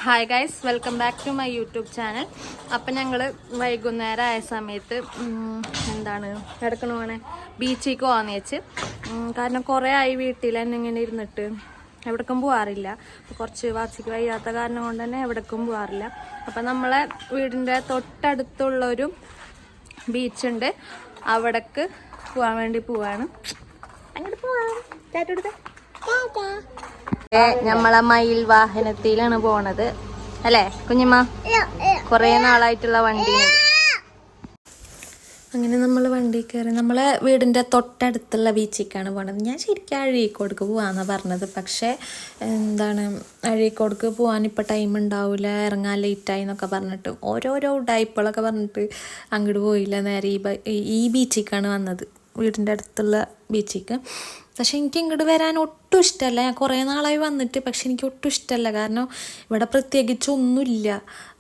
Hi guys, welcome back to my YouTube channel. അപ്പം ഞങ്ങൾ വൈകുന്നേരം ആയ സമയത്ത് കിടക്കണ ബീച്ചിലേക്ക് പോകാമെന്ന് വെച്ച്. കാരണം കുറേ ആയി വീട്ടിൽ തന്നെ ഇങ്ങനെ ഇരുന്നിട്ട് എവിടേക്കും പോകാറില്ല. അപ്പോൾ കുറച്ച് വാച്ചിക്ക് വയ്യാത്ത കാരണം കൊണ്ട് തന്നെ എവിടേക്കും പോകാറില്ല. അപ്പം നമ്മളെ വീടിൻ്റെ തൊട്ടടുത്തുള്ളൊരു ബീച്ചുണ്ട്, അവിടേക്ക് പോകാൻ വേണ്ടി പോവാണ്. അങ്ങോട്ട് പോവാം. ടാറ്റ. നമ്മളെ മയിൽ വാഹനത്തിലാണ് പോണത് അല്ലേ കുഞ്ഞമ്മ? കൊറേ നാളായിട്ടുള്ള വണ്ടി. അങ്ങനെ നമ്മൾ വണ്ടി കയറി നമ്മളെ വീടിൻ്റെ തൊട്ടടുത്തുള്ള ബീച്ചിലേക്കാണ് പോണത്. ഞാൻ ശരിക്കും അഴീക്കോടുക്ക് പോകാമെന്നാണ് പറഞ്ഞത്. പക്ഷേ അഴീക്കോടുക്ക് പോകാൻ ഇപ്പോൾ ടൈം ഉണ്ടാവില്ല, ഇറങ്ങാൻ ലേറ്റായി എന്നൊക്കെ പറഞ്ഞിട്ട് ഓരോരോ ഉഡായിപ്പുകളൊക്കെ പറഞ്ഞിട്ട് അങ്ങോട്ട് പോയില്ല. നേരെ ഈ ബീച്ചിലേക്കാണ് വന്നത്, വീടിൻ്റെ അടുത്തുള്ള ബീച്ചിലേക്ക്. പക്ഷെ എനിക്ക് ഇങ്ങോട്ട് വരാൻ ഒട്ടും ഇഷ്ടമല്ല. ഞാൻ കുറേ നാളായി വന്നിട്ട്, പക്ഷെ എനിക്ക് ഒട്ടും ഇഷ്ടമല്ല. കാരണം ഇവിടെ പ്രത്യേകിച്ചൊന്നുമില്ല,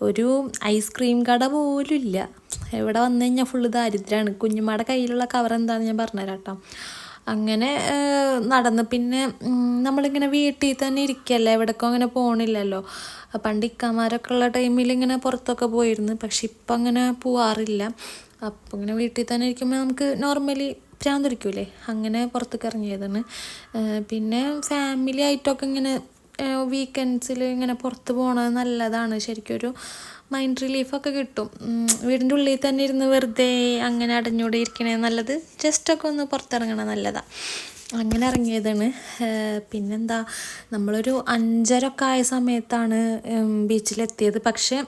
ഒരു ഐസ്ക്രീം കട പോലും ഇല്ല. ഇവിടെ വന്നു കഴിഞ്ഞാൽ ഫുള്ള് ദാരിദ്ര്യമാണ്. കുഞ്ഞുമ്മയുടെ കയ്യിലുള്ള കവർ എന്താണെന്ന് ഞാൻ പറഞ്ഞുതരാം കേട്ടോ. അങ്ങനെ നടന്ന് പിന്നെ നമ്മളിങ്ങനെ വീട്ടിൽ തന്നെ ഇരിക്കുകയല്ലേ, എവിടേക്കും അങ്ങനെ പോകണില്ലല്ലോ. പണ്ട് ഇക്കാമാരൊക്കെ ഉള്ള ടൈമിൽ ഇങ്ങനെ പുറത്തൊക്കെ പോയിരുന്നു, പക്ഷെ ഇപ്പം അങ്ങനെ പോവാറില്ല. അപ്പം ഇങ്ങനെ വീട്ടിൽ തന്നെ ഇരിക്കുമ്പോൾ നമുക്ക് നോർമലി ഭ്രാന്തിരിക്കൂലേ, അങ്ങനെ പുറത്തേക്ക് ഇറങ്ങിയതാണ്. പിന്നെ ഫാമിലി ആയിട്ടൊക്കെ ഇങ്ങനെ വീക്കെൻഡ്സിൽ ഇങ്ങനെ പുറത്ത് പോകണത് നല്ലതാണ്. ശരിക്കും ഒരു മൈൻഡ് റിലീഫൊക്കെ കിട്ടും. വീടിൻ്റെ ഉള്ളിൽ തന്നെ ഇരുന്ന് വെറുതെ അങ്ങനെ അടഞ്ഞൂടെ ഇരിക്കണേ നല്ലത്, ജസ്റ്റൊക്കെ ഒന്ന് പുറത്തിറങ്ങണ നല്ലതാണ്. അങ്ങനെ ഇറങ്ങിയതാണ്. പിന്നെന്താ, നമ്മളൊരു 5:30 ആയ സമയത്താണ് ബീച്ചിലെത്തിയത്. പക്ഷേ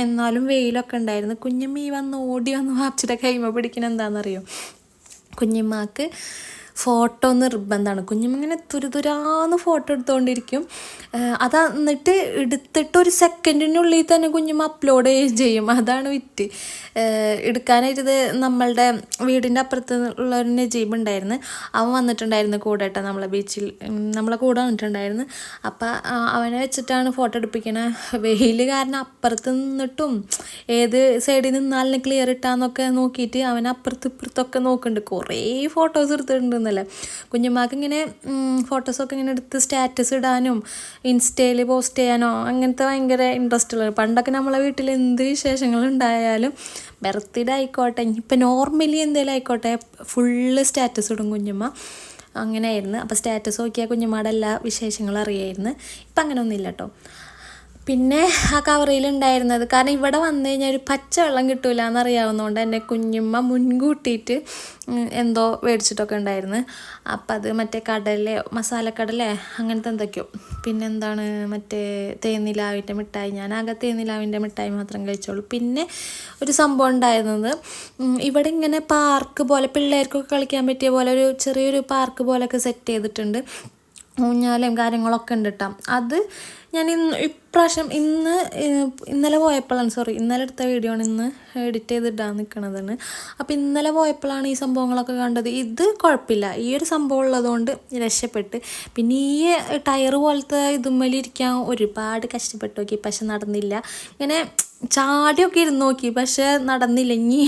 എന്നാലും വെയിലൊക്കെ ഉണ്ടായിരുന്നു. കുഞ്ഞമ്മ ഓടി വന്ന് വാപ്പിച്ചിട്ട് കൈമ പിടിക്കണ എന്താണെന്നറിയോ? കുഞ്ഞമ്മക്ക് ഫോട്ടോ നിർബന്ധമാണ്. കുഞ്ഞമ്മ ഇങ്ങനെ തുരുതുരാന്ന് ഫോട്ടോ എടുത്തുകൊണ്ടിരിക്കും. അത് എന്നിട്ട് എടുത്തിട്ട് ഒരു സെക്കൻഡിനുള്ളിൽ തന്നെ കുഞ്ഞമ്മ അപ്ലോഡ് ചെയ്യും. അതാണ് വിറ്റ്. എടുക്കാനായിട്ട് നമ്മളുടെ വീടിൻ്റെ അപ്പുറത്ത് ഉള്ള ഒരു നജീബ് ഉണ്ടായിരുന്നു, അവൻ വന്നിട്ടുണ്ടായിരുന്നു കൂടെ കേട്ടോ. നമ്മളെ ബീച്ചിൽ നമ്മളെ കൂടെ വന്നിട്ടുണ്ടായിരുന്നു. അപ്പം അവനെ വെച്ചിട്ടാണ് ഫോട്ടോ എടുപ്പിക്കണത്. വെയിൽ കാരണം അപ്പുറത്ത് നിന്നിട്ടും ഏത് സൈഡിൽ നിന്നാലും ക്ലിയർ ഇട്ടാന്നൊക്കെ നോക്കിയിട്ട് അവൻ അപ്പുറത്ത് ഇപ്പുറത്തൊക്കെ നോക്കുന്നുണ്ട്. കുറേ ഫോട്ടോസ് എടുത്തിട്ടുണ്ടെന്നല്ലേ. കുഞ്ഞുമാക്ക് ഇങ്ങനെ ഫോട്ടോസൊക്കെ ഇങ്ങനെ എടുത്ത് സ്റ്റാറ്റസ് ഇടാനും ഇൻസ്റ്റയിൽ പോസ്റ്റ് ചെയ്യാനോ അങ്ങനത്തെ ഭയങ്കര ഇൻട്രസ്റ്റ് ഉള്ളത്. പണ്ടൊക്കെ നമ്മളെ വീട്ടിൽ എന്ത് വിശേഷങ്ങളുണ്ടായാലും ബർത്ത്ഡേ ആയിക്കോട്ടെ, ഇപ്പം നോർമലി എന്തെങ്കിലും ആയിക്കോട്ടെ, ഫുള്ള് സ്റ്റാറ്റസ് ഇടും കുഞ്ഞമ്മ. അങ്ങനെയായിരുന്നു. അപ്പോൾ സ്റ്റാറ്റസ് നോക്കിയാൽ കുഞ്ഞമ്മയുടെ എല്ലാ വിശേഷങ്ങളും അറിയായിരുന്നു. ഇപ്പം അങ്ങനെ ഒന്നുമില്ല കേട്ടോ. പിന്നെ ആ കവറിലുണ്ടായിരുന്നത്, കാരണം ഇവിടെ വന്നു കഴിഞ്ഞാൽ ഒരു പച്ചവെള്ളം കിട്ടൂല എന്നറിയാവുന്നതുകൊണ്ട് തന്നെ കുഞ്ഞുമ്മ മുൻകൂട്ടിയിട്ട് എന്തോ മേടിച്ചിട്ടൊക്കെ ഉണ്ടായിരുന്നു. അപ്പം അത് മറ്റേ മസാലക്കടലേ അങ്ങനത്തെ എന്തൊക്കെയോ, പിന്നെന്താണ് മറ്റേ തേനിലാവിൻ്റെ മിഠായി. ഞാൻ ആകെ തേനിലാവിൻ്റെ മിഠായി മാത്രം കഴിച്ചോളൂ. പിന്നെ ഒരു സംഭവം ഉണ്ടായിരുന്നത്, ഇവിടെ ഇങ്ങനെ പാർക്ക് പോലെ പിള്ളേർക്കൊക്കെ കളിക്കാൻ പറ്റിയ പോലെ ഒരു ചെറിയൊരു പാർക്ക് പോലെയൊക്കെ സെറ്റ് ചെയ്തിട്ടുണ്ട്. ഊഞ്ഞാലും കാര്യങ്ങളൊക്കെ ഉണ്ട് കേട്ടോ. അത് ഞാൻ ഇന്നലെ പോയപ്പോഴാണ്, ഇന്നലെ എടുത്ത വീഡിയോ ആണ് ഇന്ന് എഡിറ്റ് ചെയ്തിടാൻ നിൽക്കണതാണ്. അപ്പോൾ ഇന്നലെ പോയപ്പോഴാണ് ഈ സംഭവങ്ങളൊക്കെ കണ്ടത്. ഇത് കുഴപ്പമില്ല, ഈ ഒരു സംഭവം ഉള്ളതുകൊണ്ട് രക്ഷപ്പെട്ട്. പിന്നെ ഈ ടയർ പോലത്തെ ഇതുമ്മലിരിക്കാൻ ഒരുപാട് കഷ്ടപ്പെട്ടു നോക്കി, പക്ഷെ നടന്നില്ല. ഇങ്ങനെ ചാടിയൊക്കെ ഇരുന്ന് നോക്കി, പക്ഷെ നടന്നില്ല. ഇനി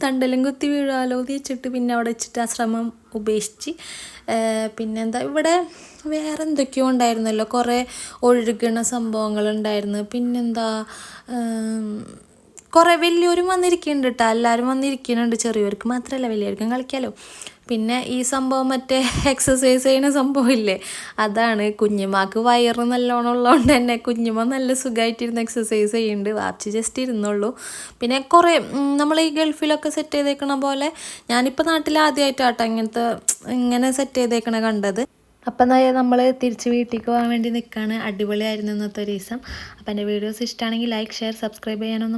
തണ്ടലും കുത്തി വീഴാലോ വെച്ചിട്ട് പിന്നെ അവിടെ വെച്ചിട്ട് ആ ശ്രമം ഉപേക്ഷിച്ച്. പിന്നെന്താ, ഇവിടെ വേറെ എന്തൊക്കെയോ ഉണ്ടായിരുന്നല്ലോ, കുറേ ഒഴുകണ സംഭവങ്ങളുണ്ടായിരുന്നു. പിന്നെന്താ, കുറേ വലിയവരും വന്നിരിക്കുന്നുണ്ട് കേട്ടോ. എല്ലാവരും വന്നിരിക്കുന്നുണ്ട്, ചെറിയവർക്ക് മാത്രമല്ല വലിയവർക്കും കളിക്കാമല്ലോ. പിന്നെ ഈ സംഭവം മറ്റേ എക്സസൈസ് ചെയ്യുന്ന സംഭവമില്ലേ, അതാണ്. കുഞ്ഞുമാക്ക് വയറ് നല്ലോണം ഉള്ളതുകൊണ്ട് തന്നെ കുഞ്ഞുമ്മ നല്ല സുഖമായിട്ടിരുന്ന് എക്സസൈസ് ചെയ്യുന്നുണ്ട്. വാച്ച് ജസ്റ്റ് ഇരുന്നുള്ളൂ. പിന്നെ കുറേ നമ്മൾ ഈ ഗൾഫിലൊക്കെ സെറ്റ് ചെയ്തേക്കണ പോലെ, ഞാനിപ്പോൾ നാട്ടിൽ ആദ്യമായിട്ടാട്ടോ ഇങ്ങനെ സെറ്റ് ചെയ്തേക്കണ കണ്ടത്. അപ്പം നമ്മൾ തിരിച്ച് വീട്ടിലേക്ക് പോകാൻ വേണ്ടി നിൽക്കുകയാണ്. അടിപൊളിയായിരുന്നു ഇന്നത്തെ ഒരു ദിവസം. അപ്പം എൻ്റെ വീഡിയോസ് ഇഷ്ടമാണെങ്കിൽ ലൈക്ക്, ഷെയർ, സബ്സ്ക്രൈബ് ചെയ്യാനൊന്നും